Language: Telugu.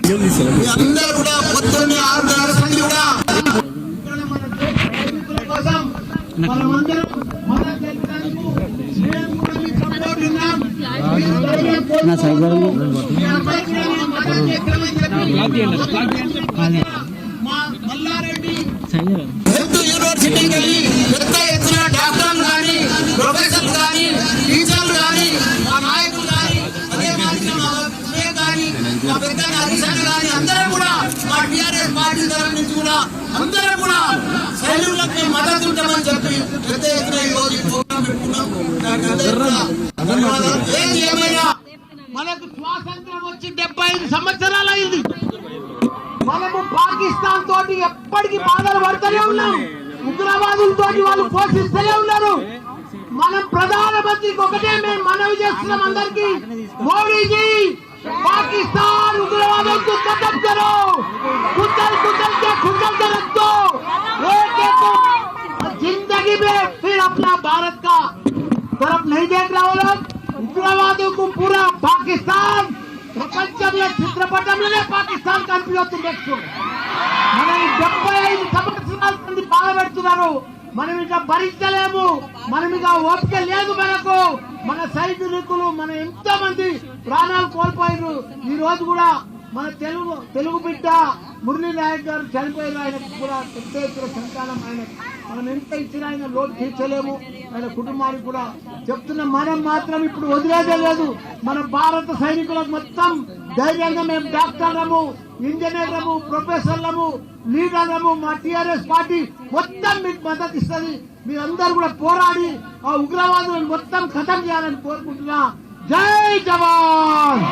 అందరూ కూడా పొద్దున్నే 6 గంటల సంది కూడా కోసం మనమందరం మన దేశానికి మేము కూడా మీ సపోర్ట్ ఉన్నాం. నా సైబర్ మల్లారెడ్డి హెల్త్ యూనివర్సిటీకి వెళ్ళి పెద్ద ఎత్తున డాక్టర్లు కానీ ప్రొఫెసర్లు కానీ టీచర్లు కానీ మా నాయకులు కానీ అదే మాదిరిగా మా వివేక్ కానీ మా పెద్ద హరిశంకర్ కానీ అందరూ కూడా మా టీఆర్ఎస్ పార్టీ తరఫు నుంచి కూడా అందరూ కూడా సైనికులకు మద్దతు ఉంటామని చెప్పి పెద్ద ఎత్తున ఈ రోజు ప్రోగ్రాం పెట్టుకున్నాం. ఏది ఏమైనా మనకు స్వాతంత్రం వచ్చి 75 సంవత్సరాలు అయింది. మనము పాకిస్తాన్ తోటి ఎప్పటికీ బాధలు పడుతూనే ఉన్నాం. ఉగ్రవాదులతో వాళ్ళు పోషిస్తూనే ఉన్నారు. మనం ప్రధానమంత్రికి ఒకటే మేము మనవి చేస్తున్నాం అందరికి, మోడీజీ पाकिस्तान उग्रवादों को खत्म करो, कुचल कुचल के खुचल के रख दो, एक एक जिंदगी में फिर अपना भारत का तरफ नहीं देख रहा हो लोग. उग्रवादों को पूरा पाकिस्तान ప్రపంచంలో చిత్రపటంలోనే పాకిస్తాన్ కనిపించవచ్చు. నెక్స్ట్ మనం 75 సంవత్సరాల నుండి బాధపెడుతున్నారు. మనం ఇక భరించలేము. మనం ఇక ఓపిక లేదు మనకు. మన సైనికులు మన ఎంతో మంది ప్రాణాలు కోల్పోయారు. ఈ రోజు కూడా మన తెలుగు బిడ్డ మురళీ నాయక్ గారు చనిపోయారు. ఆయనకు కూడా పెద్ద ఎత్తున సంతానం. ఆయన మనం ఎంత ఇచ్చినా ఆయన లోటు తీర్చలేము. ఆయన కుటుంబానికి కూడా చెప్తున్న మనం మాత్రం ఇప్పుడు వదిలేదే లేదు. మన భారత సైనికులకు మొత్తం ధైర్యంగా మేము డాక్టర్లము, ఇంజనీర్లము, ప్రొఫెసర్లము, లీడర్లము, మా టీఆర్ఎస్ పార్టీ మొత్తం మీకు మద్దతు ఇస్తుంది. మీరందరూ కూడా పోరాడి ఆ ఉగ్రవాదులను మొత్తం ఖతం చేయాలని కోరుకుంటున్నా. జై జవాన్.